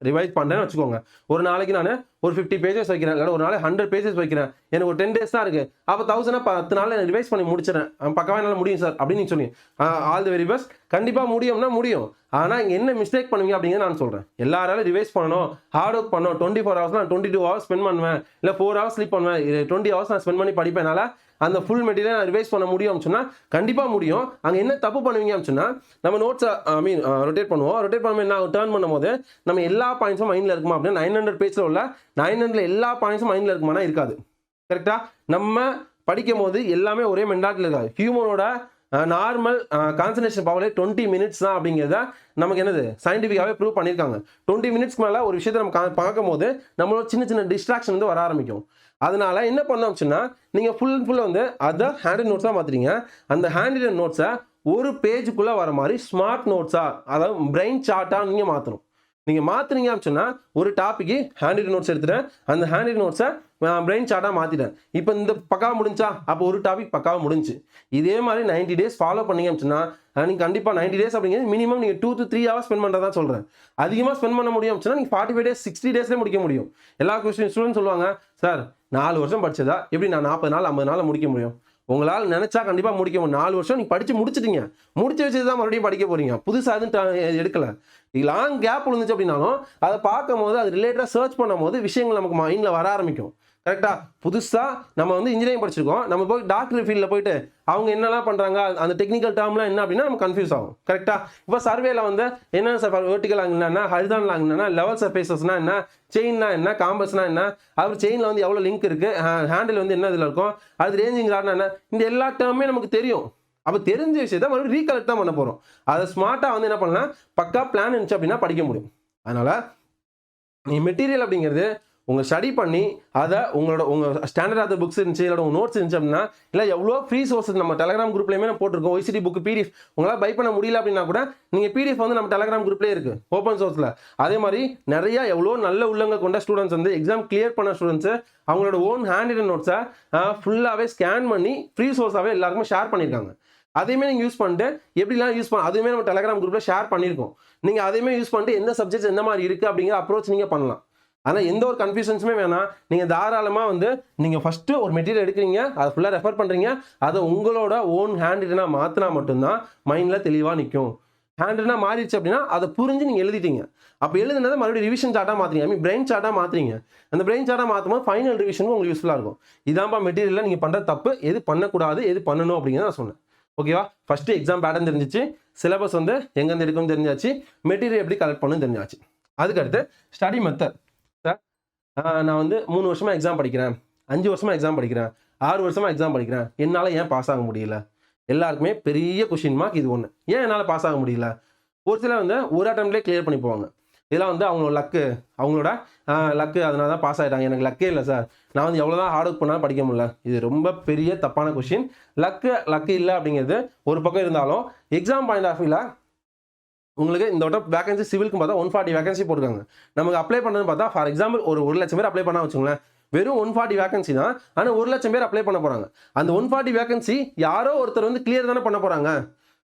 ரிவைஸ் பண்ணுறேன்னு வச்சுக்கோங்க. ஒரு நாளைக்கு நான் ஒரு 50 பேஜஸ் வைக்கிறேன், இல்லை ஒரு நாளைக்கு 100 பேஜஸ் வைக்கிறேன், எனக்கு ஒரு 10 days தான் இருக்குது, அப்போ 1000 10 நாள் ரிவைஸ் பண்ணி முடிச்சிடறேன், பக்கவாக என்னால் முடியும் சார் அப்படின்னு நீங்கள் சொன்னீங்க. All the very best. கண்டிப்பாக முடியும்னா முடியும். ஆனால் இங்கே என்ன மிஸ்டேக் பண்ணுவீங்க அப்படிங்கிறத நான் சொல்கிறேன். எல்லாராலும் ரிவைஸ் பண்ணணும், ஹார்ட் ஒர்க் பண்ணணும். 24 hours நான் 22 hours ஸ்பெண்ட் பண்ணுவேன், இல்லை 4 hours ஸ்லீப் பண்ணுவேன், 20 hours நான் ஸ்பெண்ட் பண்ணி படிப்பேன். என்னால் அந்த ஃபுல் மெட்டீரியல் நான் ரிவைஸ் பண்ண முடியும் சொன்னா கண்டிப்பாக முடியும். அங்கே என்ன தப்பு பண்ணுவீங்க சொன்னா, நம்ம நோட்ஸை ரொட்டேட் பண்ணுவோம். ரொட்டேட் பண்ணும்போது என்ன டர்ன் பண்ணும்போது நம்ம எல்லா பாயிண்ட்ஸும் மைண்டில் இருக்குமா அப்படின்னா 900 பேஜில் உள்ள 900 எல்லா பாயிண்ட்ஸும் மைண்டில் இருக்குமானா இருக்காது. கரெக்டாக நம்ம படிக்கும் போது எல்லாமே ஒரே மென்டாலிட்டியில் இருக்காது. ஹியூமனோட நார்மல் கான்சன்ட்ரேஷன் பவரே 20 minutes தான் அப்படிங்கிறத நமக்கு என்னது சயின்டிஃபிக்காகவே ப்ரூவ் பண்ணியிருக்காங்க. 20 minutes மேலே ஒரு விஷயத்தை நம்ம பார்க்கும் போது நம்மளோட சின்ன சின்ன டிஸ்ட்ராக்ஷன் வந்து வர ஆரம்பிக்கும். அதனால என்ன பண்ணோம்னா, நீங்கள் ஃபுல்லாக வந்து அதை ஹேண்ட் நோட்ஸாக மாற்றுறீங்க. அந்த ஹேண்ட் நோட்ஸை ஒரு பேஜுக்குள்ளே வர மாதிரி ஸ்மார்ட் நோட்ஸாக, அதாவது பிரெயின் சார்ட்டாக நீங்கள் மாற்றணும். நீங்கள் மாற்றுறீங்க அப்படின்னா ஒரு டாப்பிக்கு ஹேண்ட் நோட்ஸ் எடுத்துட்டேன், அந்த ஹேண்ட் நோட்ஸை பிரெயின் சார்ட்டாக மாற்றிட்டேன். இப்போ இந்த பக்காவாக முடிஞ்சா, அப்போ ஒரு டாபிக் பக்காவாக முடிஞ்சு. இதே மாதிரி 90 days ஃபாலோ பண்ணீங்க அப்படின்னா நீங்கள் கண்டிப்பாக 90 days அப்படிங்கிறது மினிமம் நீங்கள் 2 to 3 hours ஸ்பெண்ட் பண்ணுறதா சொல்கிறேன். அதிகமாக ஸ்பெண்ட் பண்ண முடியும் அப்படின்னா நீங்கள் 45 days 60 daysலேயே முடிக்க முடியும். எல்லா ஸ்டூடெண்ட் சொல்லுவாங்க, சார் 4 வருஷம் படிச்சதா எப்படி நான் 40 நாள் 50 நாளில் முடிக்க முடியும்? உங்களால் நினச்சா கண்டிப்பாக முடிக்க முடியும். 4 வருஷம் நீங்கள் படித்து முடிச்சிட்டீங்க, முடிச்சு வச்சது தான் மறுபடியும் படிக்க போகிறீங்க, புதுசாக எதுவும் எடுக்கலை. லாங் கேப் விழுந்துச்சு அப்படின்னாலும் அதை பார்க்கும் போது அது ரிலேட்டடாக சர்ச் பண்ணும் போது விஷயங்கள் நமக்கு மைண்டில் வர ஆரம்பிக்கும். கரெக்டாக புதுசாக நம்ம வந்து இன்ஜினியரிங் படிச்சிருக்கோம், நம்ம போய் டாக்டர் ஃபீல்டில் போயிட்டு அவங்க என்னெல்லாம் பண்ணுறாங்க, அந்த டெக்னிக்கல் டேர்ம்லாம் என்ன அப்படின்னா நம்ம கன்ஃபியூஸ் ஆகும். கரெக்டாக இப்போ சர்வேல வந்து என்ன சார் வெர்டிகல் ஆங்கிள்னா, ஹரிசாண்டல் ஆங்கிள்னா, லெவல் சர்ஃபேசஸ்னா என்ன, செயின்னா என்ன, காம்பஸ்னா என்ன, அப்புறம் செயினில் வந்து எவ்வளோ லிங்க் இருக்குது, ஹேண்டில் வந்து என்ன இதில் இருக்கும், அது ரேஞ்சிங் ராட்னா என்ன, இந்த எல்லா டேர்மே நமக்கு தெரியும். அப்போ தெரிஞ்ச விஷயத்தை மறுபடியும் ரீகலெக்ட் தான் பண்ண போகிறோம். அதை ஸ்மார்ட்டாக வந்து என்ன பண்ணலாம், பக்கா பிளான் இருந்துச்சு அப்படின்னா படிக்க முடியும். அதனால் நீ மெட்டீரியல் அப்படிங்கிறது உங்கள் ஸ்டடி பண்ணி அதை உங்கள் ஸ்டாண்டர்ட் ஆஃப் புக்ஸ் இருந்துச்சு, இல்லை உங்கள் நோட்ஸ் இருந்துச்சு அப்படின்னா, இல்லை எவ்வளோ ஃப்ரீ சோர்ஸஸ் நம்ம டெலகிராம் குரூப்லேயுமே நம்ம போட்டிருக்கோம். OECD புக் PDF உங்களால் பை பண்ண முடியல அப்படின்னா கூட நீங்கள் PDF வந்து நம்ம டெலகிராம் குரூப்லேயே இருக்குது ஓப்பன் சோர்ஸில். அதே மாதிரி நிறையா எவ்வளோ நல்ல உள்ளங்க கொண்ட ஸ்டூடெண்ட்ஸ் வந்து எக்ஸாம் கிளியர் பண்ண ஸ்டூடெண்ட்ஸு அவங்களோட ஓன் ஹேண்ட் ரிட்டன் நோட்ஸை ஃபுல்லாகவே ஸ்கேன் பண்ணி ஃப்ரீ சோர்ஸாகவே எல்லாருக்குமே ஷேர் பண்ணியிருக்காங்க. அதையுமே நீங்கள் யூஸ் பண்ணிட்டு எப்படிலாம் யூஸ் அதுவுமே நம்ம டெலகிராம் குரூப்பில் ஷேர் பண்ணியிருக்கோம். நீங்கள் அதையுமே யூஸ் பண்ணிட்டு எந்த சப்ஜெக்ட்ஸ் எந்த மாதிரி இருக்குது அப்படிங்கிற அப்ரோச் நீங்கள் பண்ணலாம். ஆனால் எந்த ஒரு கன்ஃபியூஷன்ஸுமே வேணாம். நீங்கள் தாராளமாக வந்து நீங்கள் ஃபஸ்ட்டு ஒரு மெட்டீரியல் எடுக்கிறீங்க, அதை ஃபுல்லாக ரெஃபர் பண்ணுறீங்க, அதை உங்களோட ஓன் ஹேண்ட் ரிட்டனாக மாற்றினா மட்டும்தான் மைண்டில் தெளிவாக நிற்கும். ஹேண்ட் ரிட்டனாக மாறிடுச்சு அப்படின்னா அதை புரிஞ்சு நீங்கள் எழுதிட்டீங்க. அப்போ எழுதுனதை மறுபடியும் ரிவிஷன் சார்ட்டாக மாற்றுறீங்க, பிரெயின் சார்ட்டாக மாற்றுறீங்க. அந்த பிரெயின் சார்ட்டாக மாற்றும் போது ஃபைனல் ரிவிஷனுக்கு உங்களுக்கு யூஸ்ஃபுல்லாக இருக்கும். இதான்ப்பா மெட்டீரியலில் நீங்கள் பண்ணுற தப்பு, எது பண்ணக்கூடாது, எது பண்ணணும் அப்படிங்கிறத நான் சொன்னேன். ஓகேவா? ஃபஸ்ட்டு எக்ஸாம் பேட்டர்ன் தெரிஞ்சிச்சு, சிலபஸ் வந்து எங்கேருந்து எடுக்கணும்னு தெரிஞ்சாச்சு, மெட்டீரியல் எப்படி கலெக்ட் பண்ணணும்னு தெரிஞ்சாச்சு. அதுக்கடுத்து ஸ்டடி மெத்தட். நான் வந்து 3 வருஷமாக எக்ஸாம் படிக்கிறேன், 5 வருஷமாக எக்ஸாம் படிக்கிறேன், 6 வருஷமாக எக்ஸாம் படிக்கிறேன், என்னால் ஏன் பாஸ் ஆக முடியல? எல்லாருக்குமே பெரிய கொஷின் மார்க் இது ஒன்று. ஏன் என்னால் பாஸ் ஆக முடியல? ஒரு சிலர் வந்து ஒரு அட்டம்ப்ட்லேயே கிளியர் பண்ணி போவாங்க. இதெல்லாம் வந்து அவங்களோட லக்கு அதனால தான் பாஸ் ஆகிட்டாங்க. எனக்கு லக்கே இல்லை சார், நான் வந்து எவ்வளோ தான் ஹார்ட் ஒர்க் பண்ணாலும் படிக்க முடியல. இது ரொம்ப பெரிய தப்பான கொஷின். லக்கு இல்லை அப்படிங்கிறது ஒரு பக்கம் இருந்தாலும் எக்ஸாம் பாயிண்ட் ஆஃப் வியூவில் உங்களுக்கு இந்த வட்டம் வேகன்சி சிவிலுக்கு பார்த்தா 140 வேகன்சி போட்டுருக்காங்க. நமக்கு அப்ளை பண்ணுறதுன்னு பார்த்தா ஃபார் எக்ஸாம்பிள் ஒரு 1 லட்சம் பேர் அப்ளை பண்ணா வச்சுங்களேன், வெறும் 140 வேகன்சி தான். ஆனால் 1 லட்சம் பேர் அப்ளை பண்ண போகிறாங்க. அந்த 140 வேகன்சி யாரோ ஒருத்தர் வந்து கிளியர் தானே பண்ண போகிறாங்க.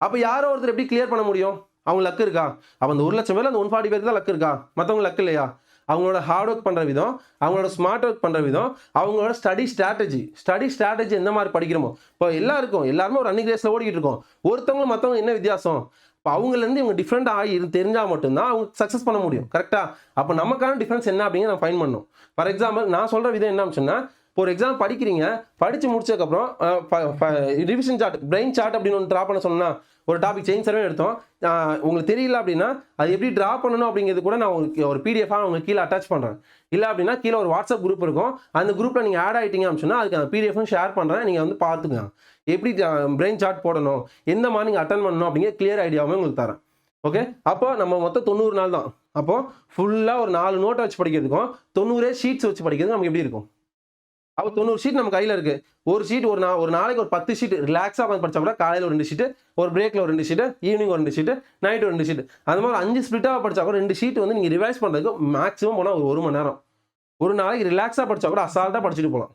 அப்போ யாரோ ஒருத்தர் எப்படி கிளியர் பண்ண முடியும்? அவங்க லக்கு இருக்கா? அப்போ அந்த 1 லட்சம் பேர் அந்த 140 பேருக்கு தான் லக்கு இருக்கா? மற்றவங்க லக்கு இல்லையா? அவங்களோட ஹார்ட் ஒர்க் பண்ணுற விதம், அவங்களோட ஸ்மார்ட் ஒர்க் பண்ணுற விதம், அவங்களோட ஸ்டடி ஸ்ட்ராட்டஜி எந்த மாதிரி படிக்கிறோமோ. இப்போ எல்லாருமே ஒரு ரன்னிங் ரேஸில் ஓடிக்கிட்டு இருக்கோம். ஒருத்தவங்களும் மற்றவங்க என்ன வித்தியாசம்? இப்போ அவங்கலேருந்து இவங்க டிஃப்ரெண்ட் ஆகி தெரிஞ்சால் மட்டும்தான் அவங்க சக்ஸஸ் பண்ண முடியும். கரெக்டாக? அப்போ நமக்கான டிஃப்ரென்ஸ் என்ன அப்படிங்கிற நான் ஃபைன் பண்ணணும். ஃபார் எக்ஸாம்பிள் நான் சொல்கிற விதம் என்ன சொன்னால், இப்போ ஒரு எக்ஸாம் படிக்கிறீங்க, படித்து முடிச்சதுக்கப்புறம் ரிவிஷன் சார்ட், பிரெயின் சார்ட் அப்படின்னு ஒன்று ட்ரா பண்ண சொன்னால், ஒரு டாபிக் செயின் சர்வே எடுத்தோம், உங்களுக்கு தெரியல அப்படின்னா அது எப்படி ட்ரா பண்ணணும் அப்படிங்கிறது கூட நான் உங்களுக்கு ஒரு PDF-ஆக உங்களுக்கு கீழே அட்டாச் பண்ணுறேன். இல்லை அப்படின்னா கீழே ஒரு வாட்ஸ்அப் குரூப் இருக்கும், அந்த குரூப்பில் நீங்கள் ஆட் ஆகிட்டீங்க அப்படின்னு சொன்னால் அதுக்கு அந்த PDF-ம் ஷேர் பண்ணுறேன். நீங்கள் வந்து பார்த்துக்கங்க எப்படி பிரெயின் சார்ட் போடணும், எந்த மாதிரி நீங்கள் அட்டன் பண்ணணும் அப்படிங்கிற கிளியர் ஐடியாவுமே உங்களுக்கு தரேன். ஓகே? அப்போ நம்ம மொத்தம் 90 நாள் தான். அப்போது ஃபுல்லாக ஒரு 4 நோட்டை வச்சு படிக்கிறதுக்கும் 90 ஷீட்ஸ் வச்சு படிக்கிறது நமக்கு எப்படி இருக்கும்? அப்போ 90 ஷீட் நம்ம கையில் இருக்குது. ஒரு ஷீட் ஒரு நாளைக்கு ஒரு 10 ஷீட் ரிலாக்ஸாக உட்காந்து படித்தா கூட காலையில் ஒரு 2 ஷீட்டு, ஒரு பிரேக்கில் ஒரு 2 ஷீட்டு, ஈவினிங் ஒரு 2 ஷீட்டு, நைட் ஒரு 2 ஷீட்டு, அந்த மாதிரி 5 ஸ்பிளிட்டாக படித்தா கூட 2 ஷீட் வந்து நீங்கள் ரிவைஸ் பண்ணுறதுக்கு மேக்ஸிமம் போனால் ஒரு 1 மணி நேரம். ஒரு நாளைக்கு ரிலாக்ஸாக படித்தா கூட அசால்ட்டாக படிச்சுட்டு போகலாம்.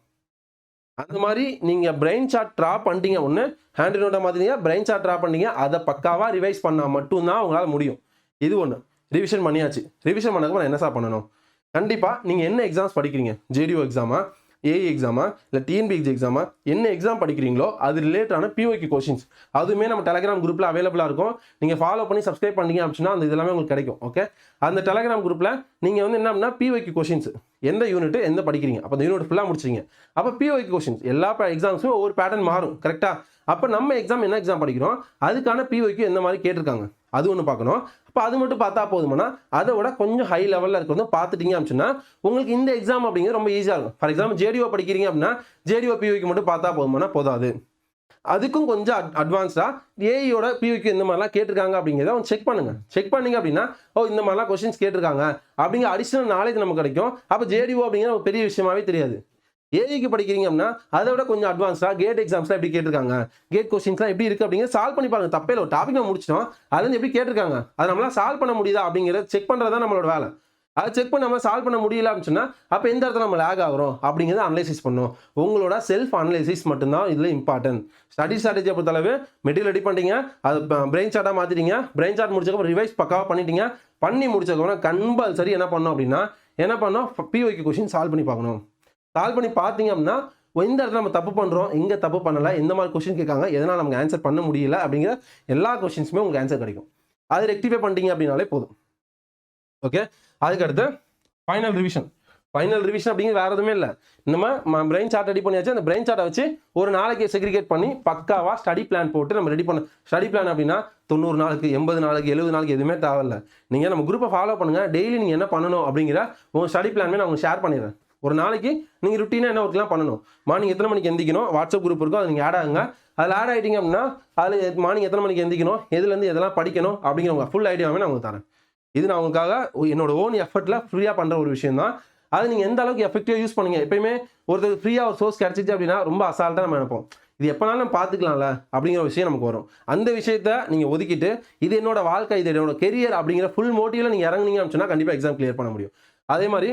அந்த மாதிரி நீங்கள் பிரெயின் சார்ட் ட்ரா பண்ணிட்டீங்க, ஒன்று ஹேண்ட் நோட்டாக மாற்றினீங்க, பிரெயின் சார்ட் ட்ரா பண்ணிட்டீங்க, அதை பக்காவாக ரிவைஸ் பண்ணால் மட்டும்தான் உங்களால் முடியும். இது ஒன்று. ரிவிஷன் பண்ணியாச்சு. ரிவிஷன் பண்ணதுக்கப்புறம் என்ன சார் பண்ணணும்? கண்டிப்பாக நீங்கள் என்ன எக்ஸாம்ஸ் படிக்கிறீங்க, ஜேடிஓ எக்ஸாமா, ஏஇ எக்ஸாமா, இல்லை டிஎன்பிஎஸ்சி எக்ஸாமா, என்ன எக்ஸாம் படிக்கிறீங்களோ அது ரிலேட்டான பிஓக்கு கொஷின்ஸ் அதுவுமே நம்ம டெலகிராம் குரூப்பில் அவைலபிளாக இருக்கும். நீங்கள் ஃபாலோ பண்ணி சப்ஸ்கிரைப் பண்ணீங்க அப்படின்னா அந்த இதெல்லாமே உங்களுக்கு கிடைக்கும். ஓகே, அந்த டெலகிராம் குரூப்பில் நீங்கள் வந்து என்ன அப்படின்னா பிஓக்கு கொஷின்ஸ் எந்த யூனிட் எந்த படிக்கிறீங்க, அப்போ அந்த யூனிட் ஃபுல்லாக முடிச்சிங்க. அப்போ பிஓக்கு கொஷின்ஸ் எல்லா எக்ஸாம்ஸும் ஒவ்வொரு பேட்டர்ன் மாறும். கரெக்டாக? அப்போ நம்ம எக்ஸாம் என்ன எக்ஸாம் படிக்கிறோம் அதுக்கான பிஓக்கு எந்த மாதிரி கேட்டிருக்காங்க அது ஒன்று பார்க்கணும். அப்போ அது மட்டும் பார்த்தா போதுமானா அதை விட கொஞ்சம் ஹை லெவலில் இருக்கிறதும் பார்த்துட்டீங்க அப்படின்னா உங்களுக்கு இந்த எக்ஸாம் அப்படிங்கிறது ரொம்ப ஈஸியாக இருக்கும். ஃபார் எக்ஸாம்பிள் ஜேடிஓ படிக்கிறீங்க அப்படின்னா ஜேடிஓ பிஓக்கு மட்டும் பார்த்தா போதுமானா போதாது. அதுக்கும் கொஞ்சம் அட்வான்ஸ்டாக ஏஇயோட பிஓக்கு இந்த மாதிரிலாம் கேட்டிருக்காங்க அப்படிங்கிறத அவங்க செக் பண்ணுங்க. செக் பண்ணீங்க அப்படின்னா இந்த மாதிரிலாம் கொஸ்டின்ஸ் கேட்டிருக்காங்க அப்படிங்கிற அடிஷனல் நாலேஜ் நமக்கு கிடைக்கும். அப்போ ஜேடிஓ அப்படிங்கிற ஒரு பெரிய விஷயமாவே தெரியாது. ஏஇக்கு படிக்கிறீங்க அப்படின்னா அதை விட கொஞ்சம் அட்வான்ஸ்டாக கேட் எக்ஸாம்ஸ்லாம் எப்படி கேட்டிருக்காங்க, கேட் கொஸ்டின்ஸ்லாம் எப்படி இருக்குது அப்படிங்கிறத சால்வ் பண்ணி பாருங்க. தப்பே இல்லை, ஒரு டாபிக் நம்ம முடிச்சிட்டோம் அதுலேருந்து எப்படி கேட்டிருக்காங்க அதை நம்மளால் சால்வ் பண்ண முடியுதா அப்படிங்கிறத செக் பண்ணுறது தான் நம்மளோட வேலை. அதை செக் பண்ணி நம்ம சால்வ் பண்ண முடியல அப்படின்னு சொன்னால் அப்போ எந்த இடத்துல நம்ம லேக் ஆகிறோம் அப்படிங்கிறத அனலைசிஸ் பண்ணும். உங்களோட செல்ஃப் அனலைசிஸ் மட்டும்தான் இதில் இம்பார்ட்டன்ட். ஸ்டடி ஸ்ட்ராட்டஜியை பொறுத்தளவு மெட்டீரியல் ரெடி பண்ணிட்டீங்க, அது பிரெயின் சார்ட்டாக மாற்றிட்டீங்க, பிரெயின் சார்ட் முடிச்சக்கப்புறம் ரிவைஸ் பக்காவாக பண்ணிட்டீங்க. பண்ணி முடிச்சக்கப்புறம் கம்பல்சரி என்ன பண்ணோம் அப்படின்னா என்ன பண்ணோம், பிஓக்கு கொஸ்டின் சால்வ் பண்ணி பார்க்கணும். சால்வ் பண்ணி பார்த்தீங்க அப்படின்னா எந்த இடத்துல நம்ம தப்பு பண்ணுறோம், எங்கே தப்பு பண்ணலை, எந்த மாதிரி கொஸ்டின் கேட்காங்க, எதனால் நமக்கு ஆன்சர் பண்ண முடியல அப்படிங்கிற எல்லா கொஸ்டின்ஸுமே உங்களுக்கு ஆன்சர் கிடைக்கும். அது ரெக்டிஃபை பண்ணிட்டீங்க அப்படின்னாலே போதும். ஓகே, அதுக்கடுத்து ஃபைனல் ரிவிஷன். ஃபைனல் ரிவிஷன் அப்படிங்கிறது வேறு எதுவுமே இல்லை. நம்ம பிரெயின் சார்ட் ரெடி பண்ணியாச்சு. அந்த பிரெயின் சார்ட்டை வச்சு ஒரு நாளைக்கு செக்ரிகேட் பண்ணி பக்காவாக ஸ்டடி பிளான் போட்டு நம்ம ரெடி பண்ண. ஸ்டடி பிளான் அப்படின்னா 90 நாளுக்கு 80 நாளுக்கு 70 நாளுக்கு எதுவுமே தேவையில்லை. நீங்கள் நம்ம குரூப்பை ஃபாலோ பண்ணுங்கள். டெய்லி நீங்கள் என்ன பண்ணணும் அப்படிங்கிற உங்கள் ஸ்டடி பிளான்மே நான் உங்களுக்கு ஷேர் பண்ணிடுறேன். ஒரு நாளைக்கு நீங்கள் ருட்டீனாக என்ன ஒர்க்லாம் பண்ணணும், மார்னிங் எத்தனை மணிக்கு எந்திக்கணும், வாட்ஸ்அப் குரூப் இருக்கும் அது நீங்கள் ஆட் ஆகுங்க. அதில் ஆட் ஆகிட்டீங்க அப்படின்னா அதில் மார்னிங் எத்தனை மணிக்கு எந்திக்கணும், எதுலேருந்து எதெல்லாம் படிக்கணும் அப்படிங்கிற உங்கள் ஃபுல் ஐடியாவே நான் உங்களுக்கு தரேன். இது நான் உங்களுக்காக என்னோட ஓன் எஃபர்ட்டில் ஃப்ரீயாக பண்ணுற ஒரு விஷயம் தான். அது நீங்கள் எந்த அளவுக்கு எஃபெக்டிவாக யூஸ் பண்ணுங்க. எப்பயுமே ஒருத்தர் ஃப்ரீயாக ஒரு சோர்ஸ் கிடச்சிச்சு அப்படின்னா ரொம்ப அசால்ட்டாக நம்ம நினைப்போம், இது எப்போனாலும் நம்ம பார்த்துக்கலாம்ல அப்படிங்கிற விஷயம் நமக்கு வரும். அந்த விஷயத்த நீங்கள் ஒதுக்கிட்டு இது என்னோட வாழ்க்கை, இது என்னோட கெரியர் அப்படிங்கிற ஃபுல் மோட்டிவில் நீங்கள் இறங்குனீங்க அப்படின்னா கண்டிப்பாக எக்ஸாம் கிளியர் பண்ண முடியும். அதே மாதிரி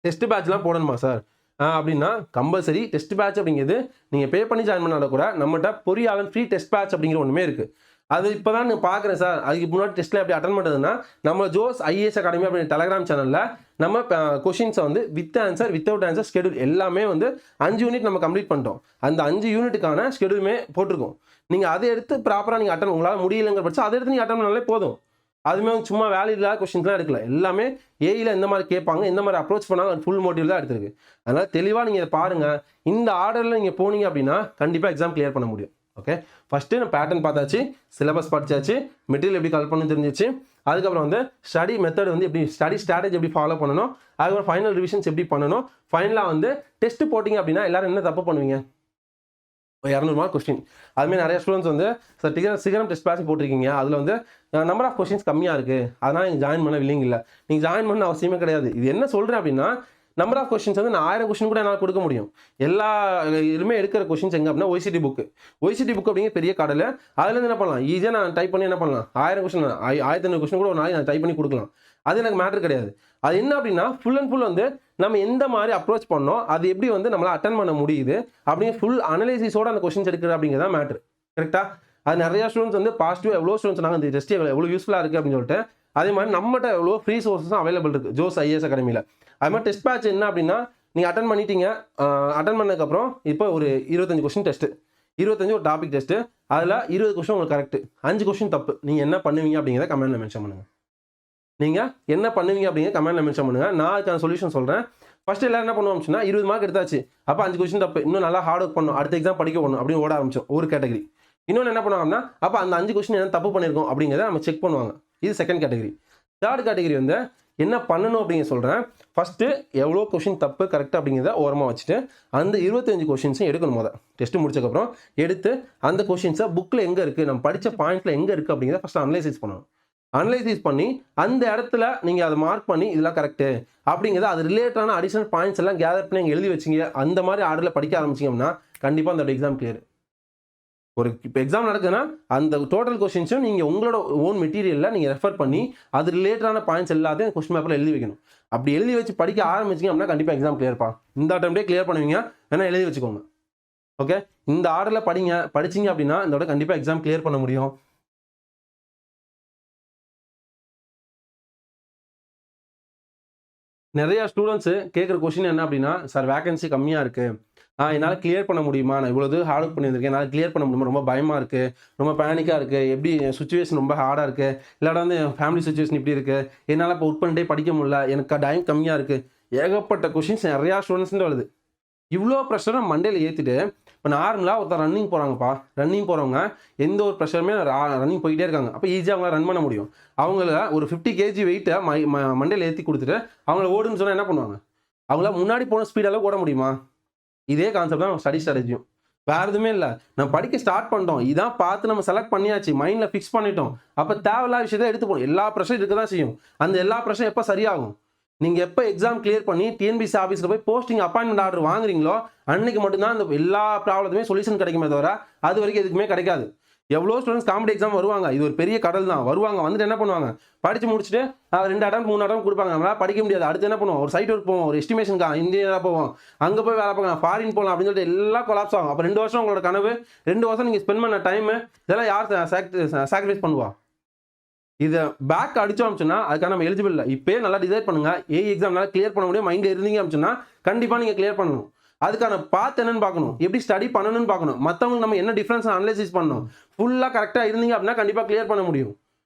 டெஸ்ட் பேட்ச்லாம் போடணுமா சார் அப்படின்னா கம்பல்சரி டெஸ்ட் பேட்ச் அப்படிங்கிறது நீங்கள் பே பண்ணி ஜாயின் பண்ணாலும் கூட நம்மகிட்ட பொறியாளன் ஃப்ரீ டெஸ்ட் பேட்ச் அப்படிங்கிற ஒன்றுமே இருக்குது. அது இப்போ தான் நான் பார்க்குறேன் சார். அதுக்கு முன்னாடி டெஸ்ட்டில் எப்படி அட்டன் பண்ணுறதுன்னா நம்ம ஜோஸ் ஐஏஎஸ் அகாடமி அப்படிங்கிற டெலகிராம் சேனலில் நம்ம கொஷின்ஸை வந்து with answer without answer schedule எல்லாமே வந்து 5 யூனிட் நம்ம கம்ப்ளீட் பண்ணிட்டோம். அந்த 5 யூனிட்டுக்கான ஸ்கெடியூலுமே போட்டிருக்கோம். நீங்கள் அதை எடுத்து ப்ராப்பராக நீங்கள் அட்டன் உங்களால் முடியலைங்கிற பட்சம் அதை எடுத்து நீங்கள் அட்டன் பண்ணாலே போதும். அதுவுமே சும்மா வேல்யூ இல்லாத கொஸ்டின்ஸ்லாம் எடுக்கல. எல்லாமே ஏஇல எந்த மாதிரி கேட்பாங்க, எந்த மாதிரி அப்ரோச் பண்ணாங்க ஃபுல் மோட்டிவ் தான் எடுத்திருக்கு. அதனால் தெளிவாக நீங்கள் இதை பாருங்கள். இந்த ஆர்டரில் நீங்கள் போனீங்க அப்படின்னா கண்டிப்பாக எக்ஸாம் கிளியர் பண்ண முடியும். ஓகே, ஃபஸ்ட்டு நம்ம பேட்டர்ன் பார்த்தாச்சு, சிலபஸ் படித்தாச்சு, மெட்டீரியல் எப்படி கலெக்ட் பண்ணணும் தெரிஞ்சிச்சு. அதுக்கப்புறம் வந்து ஸ்டடி மெத்தட் வந்து எப்படி, ஸ்டடி ஸ்ட்ராட்டஜி எப்படி ஃபாலோ பண்ணணும், அதுக்கப்புறம் ஃபைனல் ரிவிஷன்ஸ் எப்படி பண்ணணும். ஃபைனலாக வந்து டெஸ்ட் போட்டிங்க அப்படின்னா எல்லோரும் என்ன தப்பு பண்ணுவீங்க, 200 மார்க் கொஸ்டின். அதுமாதிரி நிறைய ஸ்டூடெண்ட்ஸ் வந்து சார் சிகரம் டெஸ்ட் பேட்ச் போட்டிருக்கீங்க, அதில் வந்து நம்பர் ஆஃப் கொஸ்டின்ஸ் கம்மியாக இருக்குது, அதனால் நீங்கள் ஜாயின் பண்ண வில்லிங் இல்லை. நீங்கள் ஜாயின் பண்ண அவசியமே கிடையாது. இது என்ன சொல்கிறேன் அப்படின்னா நம்பர் ஆஃப் கொஸ்டின்ஸ் வந்து நான் 1000 கொஸ்டின் கூட என்னால் கொடுக்க முடியும். எல்லா இதுவுமே எடுக்கிற கொஸ்டின்ஸ் எங்கே அப்படின்னா ஒய்சிடி புக்கு அப்படிங்கிற பெரிய கடலை அதுலேருந்து என்ன பண்ணலாம், ஈஸியாக நான் டைப் பண்ணி என்ன பண்ணலாம், 1000 கொஸ்டின் 1500 கொஸ்டின் கூட ஒரு நாளைக்கு நான் டைப் பண்ணி கொடுக்கலாம். அது எனக்கு மேட்டர் கிடையாது. அது என்ன அப்படின்னா ஃபுல் அண்ட் ஃபுல் வந்து நம்ம எந்த மாதிரி அப்ரோச் பண்ணோம், அது எப்படி வந்து நம்மளால் அட்டன் பண்ண முடியுது அப்படிங்கிற ஃபுல் அனலைசிஸோட அந்த கொஸ்டின்ஸ் எடுக்கிறது அப்படிங்கிறதா மேட்ரு. கரெக்டாக? அது நிறையா ஸ்டூடெண்ட்ஸ் வந்து பாசிட்டிவ் எவ்வளோ ஸ்டூடெண்ட்ஸ் சொன்னாங்க இந்த டெஸ்ட் எவ்வளோ யூஸ்ஃபுல்லாக இருக்குது அப்படின்னு சொல்லிட்டு. அதே மாதிரி நம்மகிட்ட எவ்வளோ ஃப்ரீ சோர்ஸஸும் அவைலபிள் இருக்குது ஜோஸ் ஐஏஎஸ் அகாடமியில். அது மாதிரி டெஸ்ட் பேட்ச் என்ன அப்படின்னா நீங்கள் அட்டன் பண்ணிட்டீங்க, அட்டன் பண்ணதுக்கப்புறம் இப்போ ஒரு 25 கொஸ்டின் டெஸ்ட்டு, 25 ஒரு டாபிக் டெஸ்ட்டு, அதில் 20 கொஸ்டின் உங்களுக்கு கரெக்ட், 5 கொஸ்டின் தப்பு. நீங்கள் என்ன பண்ணுவீங்க அப்படிங்கிறத கமெண்ட்டில் மென்ஷன் பண்ணுங்கள். நீங்கள் என்ன பண்ணுவீங்க அப்படிங்கிற கமெண்ட்டில் மென்ஷன் பண்ணுங்கள். நான் அதுக்கான சொல்யூஷன் சொல்கிறேன். ஃபஸ்ட்டு எல்லோரும் என்ன பண்ணுவோம் அப்படின்னா 20 மார்க் எடுத்தாச்சு, அப்போ 5 கொஸ்டின் தப்பு, இன்னும் நல்லா ஹார்ட் ஒர்க் பண்ணணும், அடுத்த எக்ஸாம் படிக்க போகணும் அப்படின்னு ஓட ஆரம்பிச்சோம் ஒரு கேட்டகரி. இன்னொன்று என்ன பண்ணுவாங்கன்னா அப்போ அந்த 5 கொஸ்டின் என்ன தப்பு பண்ணியிருக்கோம் அப்படிங்கிறத நம்ம செக் பண்ணுவாங்க. இது செகண்ட் கேட்டகரி. தேர்ட் கேட்டகரி வந்து என்ன பண்ணணும் அப்படிங்கிற சொல்கிறேன். ஃபஸ்ட்டு எவ்வளோ கொஸ்டின் தப்பு கரெக்டாக அப்படிங்கிறத ஓரமாக வச்சுட்டு அந்த 25 கொஸ்டின்ஸும் எடுக்கணும். முதல் டெஸ்ட்டு முடிச்சக்கப்புறம் எடுத்து அந்த கொஸ்டின்ஸை புக்கில் எங்கே இருக்குது, நம்ம படித்த பாயிண்ட்டில் எங்கே இருக்குது அப்படிங்கிறத ஃபஸ்ட்டு அனலைசிஸ் பண்ணணும். அனலைசிஸ் பண்ணி அந்த இடத்துல நீங்கள் அதை மார்க் பண்ணி இதெல்லாம் கரெக்டு அப்படிங்கிறத அது ரிலேட்டடான அடிஷனல் பாயிண்ட்ஸ் எல்லாம் கேதர் பண்ணி எழுதி வச்சிங்க. அந்த மாதிரி ஆர்டரில் படிக்க ஆரம்பிச்சிங்கன்னா கண்டிப்பாக அந்த எக்ஸாம் கிளியர். ஒரு இப்போ எக்ஸாம் நடக்குதுன்னா அந்த டோட்டல் கொஸ்டின்ஸும் நீங்கள் உங்களோட ஓன் மெட்டீரியலில் நீங்கள் ரெஃபர் பண்ணி அது ரிலேட்டடான பாயிண்ட்ஸ் எல்லாத்தையும் கொஸ்டின் பேப்பரில் எழுதி வைக்கணும். அப்படி எழுதி வச்சு படிக்க ஆரம்பிச்சிங்க அப்படின்னா கண்டிப்பாக எக்ஸாம் கிளியர்ப்பா. இந்த அட்டம்ப்டே கிளியர் பண்ணுவீங்க, வேணால் எழுதி வச்சுக்கோங்க. ஓகே, இந்த ஆர்டரில் படிச்சிங்க அப்படின்னா இதோட கண்டிப்பாக எக்ஸாம் கிளியர் பண்ண முடியும். நிறைய ஸ்டூடெண்ட்ஸ் கேட்குற கொஸ்டின் என்ன அப்படின்னா, சார் வேகன்சி கம்மியா இருக்கு. என்னால கிளியர் பண்ண முடியுமா? நான் இவ்வளோ தூரம் ஹார்ட் ஒர்க் பண்ணியிருந்திருக்கேன். என்னால கிளியர் பண்ண முடியுமா? ரொம்ப பயமா இருக்கு. ரொம்ப பேனிக்கா இருக்கு. எப்படி சிச்சுவேஷன் ரொம்ப ஹார்டா இருக்கு. இல்லாட்டா வந்து என் ஃபேமிலி சிச்சுவேஷன் இப்படி இருக்கு. என்னால இப்போ ஒர்க் பண்ணிட்டே படிக்க முடியல. எனக்கு டைம் கம்மியா இருக்கு. ஏகப்பட்ட கொஸ்டின்ஸ் நிறையா ஸ்டூடெண்ட்ஸ்கிட்ட வருது. இவ்வளோ ப்ரெஷரை மண்டையில ஏத்திட்டு, இப்போ நார்மலா ஒருத்தர் ரன்னிங் போறாங்கப்பா. ரன்னிங் போறவங்க எந்த ஒரு ப்ரெஷருமே ரன்னிங் போயிட்டே இருக்காங்க. அப்போ ஈஸியா அவங்களால ரன் பண்ண முடியும். அவங்கள ஒரு 50 கேஜி வெயிட்ட மண்டையில ஏத்தி குடுத்துட்டு, அவங்கள ஓடுன்னு சொன்னா என்ன பண்ணுவாங்க? அவங்களால முன்னாடி போன ஸ்பீட் அளவுக்கு ஓட முடியுமா? இதே கான்செப்ட் தான் ஸ்டடி ஸ்ட்ராட்டஜியும். வேற எதுவுமே இல்ல. நம்ம படிக்க ஸ்டார்ட் பண்ணிட்டோம். இதான் பார்த்து நம்ம செலக்ட் பண்ணியாச்சு. மைண்ட்ல ஃபிக்ஸ் பண்ணிட்டோம். அப்ப தேவையில்லாத விஷயத்த எடுத்து போணும். எல்லா பிரஷரும் இருக்க தான் செய்யும். அந்த எல்லா பிரஷரும் எப்ப சரியாகும்? நீங்க எப்ப எக்ஸாம் கிளியர் பண்ணி டிஎன்பிஎஸ்சி ஆபீஸ்ல போய் போஸ்டிங் அப்பாயின்ட்மென்ட் ஆர்டர் வாங்குறீங்களோ, அன்னைக்கு மட்டும் தான் அந்த எல்லா ப்ராப்ளத்துமே சொல்யூஷன் கிடைக்குமே தவிர, அது வரைக்கும் எதுக்குமே கிடைக்காது. எவ்வளோ ஸ்டூடெண்ட்ஸ் காம்படிட்டிவ் எக்ஸாம் வருவாங்க. இது ஒரு பெரிய கடல் தான். வருவாங்க. வந்துட்டு என்ன பண்ணுவாங்க? படிச்சு முடிச்சுட்டு 2 அட்டெம்ப்ட் 3 அட்டெம்ப்ட் குடுப்பாங்க. நம்மளால படிக்க முடியாது. அடுத்து என்ன பண்ணுவோம்? ஒரு சைட் ஒர்க் போவோம். ஒரு எஸ்டிமேஷன்க்கா இன்ஜினியரா போவோம். அங்க போய் வேலை பார்க்கலாம். ஃபாரின் போலாம் அப்படின்னு சொல்லிட்டு எல்லாம் கொலாப்ஸ் ஆகும். அப்ப 2 வருஷம் உங்களோட கனவு, 2 வருஷம் நீங்க ஸ்பெண்ட் பண்ண டைம் இதெல்லாம் யார் சாக்ரிஃபைஸ் பண்ணுவா? இத பேக் அடிச்சோம் அப்டின்னா அதுக்கான நம்ம எலிஜிபிள் இல்ல. இப்பயே நல்லா டிசைட் பண்ணுங்க. எக்ஸாம்னால கிளியர் பண்ண முடியும் மைண்ட்ல இருந்தீங்க அப்டின்னா கண்டிப்பா நீங்க கிளியர் பண்ணணும். அதுக்கான பாத் என்னன்னு பார்க்கணும். எப்படி ஸ்டடி பண்ணணும்னு பார்க்கணும். மத்தவங்களுக்கு நம்ம என்ன டிஃபரன்ஸ் அனலைசிஸ் பண்ணணும். ஃபுல்லா கரெக்ட்டா இருந்தீங்க அப்டின்னா கண்டிப்பா கிளியர் பண்ண முடியும்.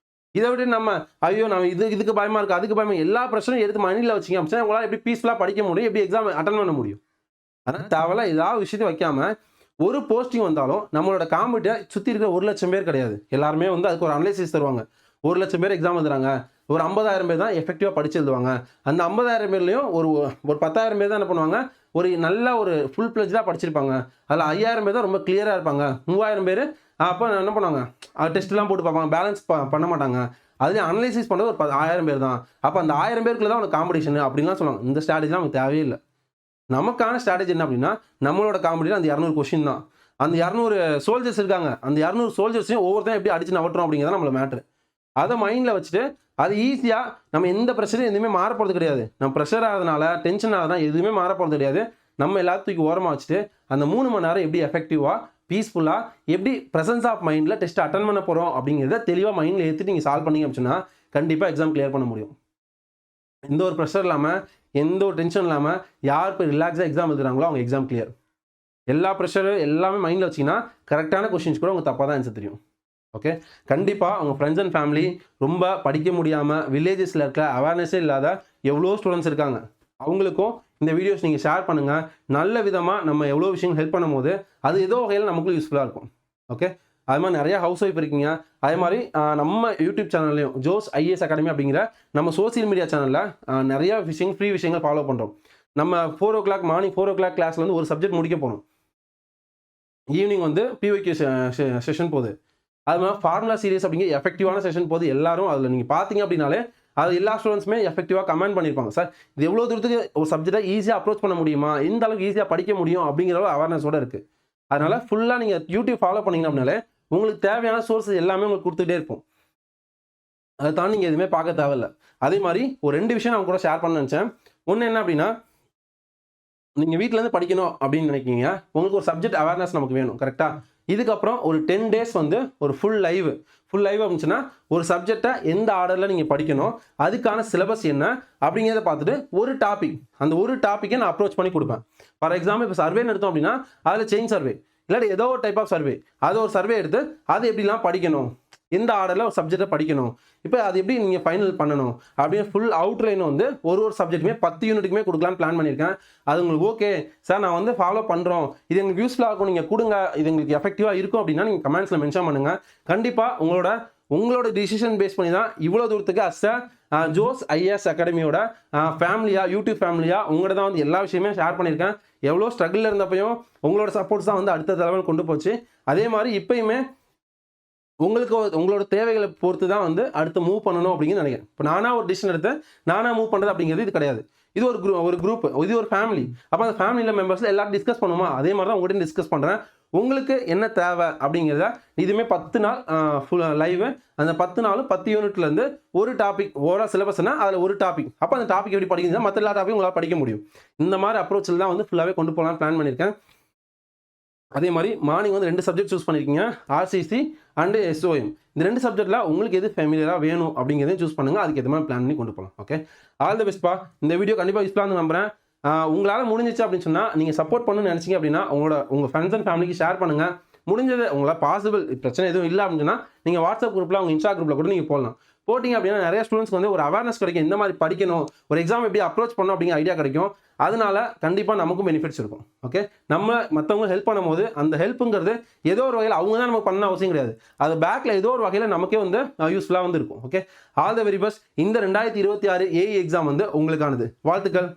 இத விட்டு நம்ம ஐயோ நான் இதுக்கு பயமா இருக்கு, அதுக்கு பயமா எல்லா பிரச்சனையும் எடுத்து மைண்ட்ல வச்சீங்க அப்டின்னா உங்களால எப்படி பீஸ்ஃபுல்லா படிக்க முடியும்? எப்படி எக்ஸாம் அட்டெண்ட் பண்ண முடியும்? அதனால தேவையில்ல ஏதாவது விஷயத்தை வைக்காம ஒரு போஸ்டிங் வந்தாலும் நம்மளோட காம்படிட்டர் சுத்தி இருக்கிற 1,00,000 பேர் கிடையாது. எல்லாருமே வந்து அதுக்கு ஒரு அனலைசிஸ் தருவாங்க. 1,00,000 பேர் எக்ஸாம் எழுதுறாங்க. ஒரு 50,000 பேர் தான் எஃபெக்டிவா படிச்சு எழுதுவாங்க. அந்த 50,000 பேர்லயும் ஒரு ஒரு 10,000 பேர் தான் என்ன பண்ணுவாங்க? ஒரு நல்ல ஒரு ஃபுல் ஃப்ளெட்ஜ்டா படிச்சிருப்பாங்க. அதுல 5,000 பேர் தான் ரொம்ப கிளியரா இருப்பாங்க. 3,000 பேர் அப்ப என்ன பண்ணுவாங்க? டெஸ்ட்லாம் போட்டு பார்ப்பாங்க. பேலன்ஸ் பண்ண மாட்டாங்க. அதுலயும் அனலைசிஸ் பண்றது ஒரு 1000 பேர் தான். அப்ப அந்த 1000 பேருக்குள்ள தான் உனக்கு காம்படிஷன் அப்படின்லாம் சொல்லுவாங்க. இந்த ஸ்ட்ராட்டஜிலாம் நமக்கு தேவையே இல்ல. நமக்கான ஸ்ட்ராட்டஜி என்ன அப்படின்னா, நம்மளோட காம்படிஷன் அந்த 200 கொஸ்டின் தான். அந்த 200 சோல்ஜர்ஸ் இருக்காங்க. அந்த 200 சோல்ஜர்ஸையும் ஒவ்வொருத்தரும் எப்படி அடிச்சு நவட்டுறோம் அப்படிங்கிறது தான் நம்மள மேட்டர். அத மைண்ட்ல வச்சுட்டு, அது ஈஸியா நம்ம எந்த பிரஷரும் எதுவுமே மாறப்போறது கிடையாது. நம்ம பிரஷர் ஆகுறதுனால, டென்ஷன் ஆகுறதுனால எதுவுமே மாறப்போறது கிடையாது. நம்ம எல்லாத்தையும் தூக்கி ஓரமா வச்சுட்டு, அந்த 3 மணி நேரம் எப்படி எஃபெக்டிவா, பீஸ்ஃபுல்லா எப்படி பிரசன்ஸ் ஆஃப் மைண்ட்ல டெஸ்ட் அட்டெண்ட் பண்ண போறோம் அப்படிங்கிறத தெளிவா மைண்ட்ல ஏத்திட்டு நீங்க சால்வ் பண்ணீங்க அப்படின்னா, கண்டிப்பா எக்ஸாம் கிளியர் பண்ண முடியும். எந்த ஒரு பிரஷர் இல்லாம, எந்த ஒரு டென்ஷன் இல்லாம, யார் போய் ரிலாக்ஸா எக்ஸாம் எழுதுறாங்களோ அவங்க எக்ஸாம் கிளியர். எல்லா பிரஷர் எல்லாமே மைண்ட்ல வச்சீங்கன்னா, கரெக்ட்டான கொஸ்டின்ஸ் கூட உங்களுக்கு தப்பா தான் ஆன்சர் தெரியும். ஓகே. கண்டிப்பா உங்க ஃப்ரெண்ட்ஸ் அண்ட் ஃபேமிலி ரொம்ப படிக்க முடியாம வில்லேஜஸ்ல இருக்க அவேர்னஸே இல்லாத எவ்வளோ ஸ்டூடெண்ட்ஸ் இருக்காங்க. அவங்களுக்கும் இந்த வீடியோஸ் நீங்க ஷேர் பண்ணுங்க. நல்ல விதமா நம்ம எவ்வளோ விஷயங்கள் ஹெல்ப் பண்ணும்போது, அது ஏதோ வகையில நமக்கும் யூஸ்ஃபுல்லா இருக்கும். ஓகே. அது மாதிரி நிறைய ஹவுஸ் ஒய்ஃப் இருக்கீங்க. அதே மாதிரி நம்ம யூடியூப் சேனல்லையும் ஜோஸ் ஐஏஎஸ் அகாடமி அப்படிங்கிற நம்ம சோசியல் மீடியா சேனல்ல நிறைய ஃப்ரீ விஷயங்கள் ஃபாலோ பண்றோம். நம்ம 4 o'clock மார்னிங் 4 o'clock கிளாஸ்ல வந்து ஒரு சப்ஜெக்ட் முடிக்க போறோம். ஈவினிங் வந்து பிஒய்க்யூ செஷன் போகுது. அது மாதிரி ஃபார்முலா சீரிஸ் அப்படிங்கிற எஃபெக்டிவான செஷன் போது எல்லாரும் அதில் நீங்கள் பார்த்தீங்க அப்படின்னாலே அது எல்லா ஸ்டூடெண்ட்ஸுமே எஃபெக்டிவாக கமெண்ட் பண்ணியிருப்பாங்க. சார் இது எவ்வளோ தூரத்துக்கு ஒரு சப்ஜெக்டை ஈஸியாக அப்ரோச் பண்ண முடியுமா, எந்த அளவுக்கு ஈஸியாக படிக்க முடியும் அப்படிங்கிற ஒரு அவேர்னஸோட இருக்குது. அதனால ஃபுல்லாக நீங்கள் யூடியூப் ஃபாலோ பண்ணீங்க அப்படின்னாலே உங்களுக்கு தேவையான சோர்ஸஸ் எல்லாமே உங்களுக்கு கொடுத்துட்டே இருக்கும். அதை தாண்டி நீங்கள் எதுவுமே பார்க்க தேவையில்லை. அதே மாதிரி ஒரு 2 விஷயம் நான் கூட ஷேர் பண்ண நினச்சேன். ஒன்று என்ன அப்படின்னா, நீங்கள் வீட்டிலேருந்து படிக்கணும் அப்படின்னு நினைக்கிங்க. உங்களுக்கு ஒரு சப்ஜெக்ட் அவேர்னஸ் நமக்கு வேணும். கரெக்டாக? இதுக்கப்புறம் ஒரு 10 டேஸ் வந்து ஒரு ஃபுல் லைவ் அப்படின்னா ஒரு சப்ஜெக்டை எந்த ஆர்டரில் நீங்கள் படிக்கணும், அதுக்கான சிலபஸ் என்ன அப்படிங்கிறத பார்த்துட்டு ஒரு டாபிக் அந்த ஒரு டாப்பிக்கை நான் அப்ரோச் பண்ணி கொடுப்பேன். ஃபார் எக்ஸாம்பிள் இப்போ சர்வேன்னு எடுத்தோம் அப்படின்னா அதில் செயின் சர்வே இல்லாட்டி ஏதோ ஒரு டைப் ஆஃப் சர்வே, அது ஒரு சர்வே எடுத்து அது எப்படிலாம் படிக்கணும், எந்த ஆர்டரில் ஒரு சப்ஜெக்டை படிக்கணும், இப்போ அது எப்படி நீங்கள் ஃபைனல் பண்ணணும் அப்படின்னு ஃபுல் அவுட்லைன் வந்து ஒரு சப்ஜெக்ட்டுமே 10 யூனிட்டுக்குமே கொடுக்கலான்னு பிளான் பண்ணியிருக்கேன். அது உங்களுக்கு ஓகே சார் நான் வந்து ஃபாலோ பண்ணுறோம், இது எங்களுக்கு யூஸ்ஃபுல்லாக இருக்கும், நீங்கள் கொடுங்க, இது எங்களுக்கு எஃபெக்டிவாக இருக்கும் அப்படின்னா நீங்கள் கமெண்ட்ஸில் மென்ஷன் பண்ணுங்கள். கண்டிப்பாக உங்களோட டிசிஷன் பேஸ் பண்ணி தான் இவ்வளோ தூரத்துக்கு ஜோஸ் ஐஏஎஸ் அகாடமியோட ஃபேமிலியாக யூடியூப் ஃபேமிலியாக உங்கள்கிட்ட தான் வந்து எல்லா விஷயமே ஷேர் பண்ணியிருக்கேன். எவ்வளோ ஸ்ட்ரகிளில் இருந்தப்பையும் உங்களோட சப்போர்ட்ஸ் தான் வந்து அடுத்த லெவல் கொண்டு போச்சு. அதே மாதிரி இப்போயுமே உங்களோட தேவைகளை பொறுத்து தான் வந்து அடுத்து மூவ் பண்ணணும் அப்படின்னு நினைக்கிறேன். இப்போ நானா ஒரு டிசிஷன் எடுத்தேன், நானா மூவ் பண்ணுறது அப்படிங்கிறது இது கிடையாது. இது ஒரு குரூப், இது ஒரு ஃபேமிலி. அப்போ அந்த ஃபேமிலியில் மெம்பர்ஸில் எல்லாரும் டிஸ்கஸ் பண்ணுமா, அதே மாதிரி தான் உங்கள்கிட்ட டிஸ்கஸ் பண்ணுறேன். உங்களுக்கு என்ன தேவை அப்படிங்கிறத இதுவுமே 10 நாள் ஃபுல் லைவ். அந்த 10 நாளும் 10 யூனிட்லேருந்து ஒரு டாபிக் ஓவரால் சிலபஸ்னா அதில் ஒரு டாபிக். அப்போ அந்த டாபிக் எப்படி படிக்கிறீங்க, மற்ற எல்லா டாப்பிக்கும் உங்களால் படிக்க முடியும். இந்த மாதிரி அப்ரோச்சில் தான் வந்து ஃபுல்லாகவே கொண்டு போகலான்னு பிளான் பண்ணியிருக்கேன். அதே மாதிரி மார்னிங் வந்து 2 சப்ஜெக்ட் சூஸ் பண்ணியிருக்கீங்க, ஆர்சிசி அண்டு எஸ்ஓஎம். இந்த 2 சப்ஜெக்ட்டில் உங்களுக்கு எது ஃபெமிலியராக வேணும் அப்படிங்கிறதையும் சூஸ் பண்ணுங்கள். அதுக்கு ஏற்ற மாதிரி பிளான் பண்ணி கொண்டு போகலாம். ஓகே, ஆல் த பெஸ்ட்பா. இந்த வீடியோ கண்டிப்பாக யூஸ்ஃபுல்லாக இருந்து நம்புறேன். உங்களால் முடிஞ்சிச்சு அப்படின்னு சொன்னால், நீங்கள் சப்போர்ட் பண்ணணும்னு நினச்சிங்க அப்படின்னா உங்கள் ஃப்ரெண்ட்ஸ் அண்ட் ஃபேமிலிக்கு ஷேர் பண்ணுங்கள். முடிஞ்சது உங்களால் பாசிபிள் பிரச்சனை எதுவும் இல்லை அப்படின்னா நீங்கள் வாட்ஸ்அப் குரூப்பில் உங்கள் இன்ஸ்டா குரூப்பில் கூட நீங்கள் போடலாம். போட்டிங்க அப்படின்னா நிறைய ஸ்டூடெண்ட்ஸ்க்கு வந்து ஒரு அவேர்னஸ் கிடைக்கும், இந்த மாதிரி படிக்கணும், ஒரு எக்ஸாம் எப்படி அப்ரோச் பண்ணணும் அப்படிங்கிற ஐடியா கிடைக்கும். அதனால கண்டிப்பாக நமக்கும் பெனிஃபிட்ஸ் இருக்கும். ஓகே, நம்ம மற்றவங்க ஹெல்ப் பண்ணும்போது அந்த ஹெல்ப்புங்கிறது ஏதோ ஒரு வகையில் அவங்க தான் நமக்கு பண்ண அவசியம் கிடையாது, அது பேக்கில் ஏதோ ஒரு வகையில் நமக்கே வந்து யூஸ்ஃபுல்லாக வந்து இருக்கும். Okay, all the very best. இந்த 2026 ஏஇ எக்ஸாம் வந்து உங்களுக்கானது. வாழ்த்துக்கள்.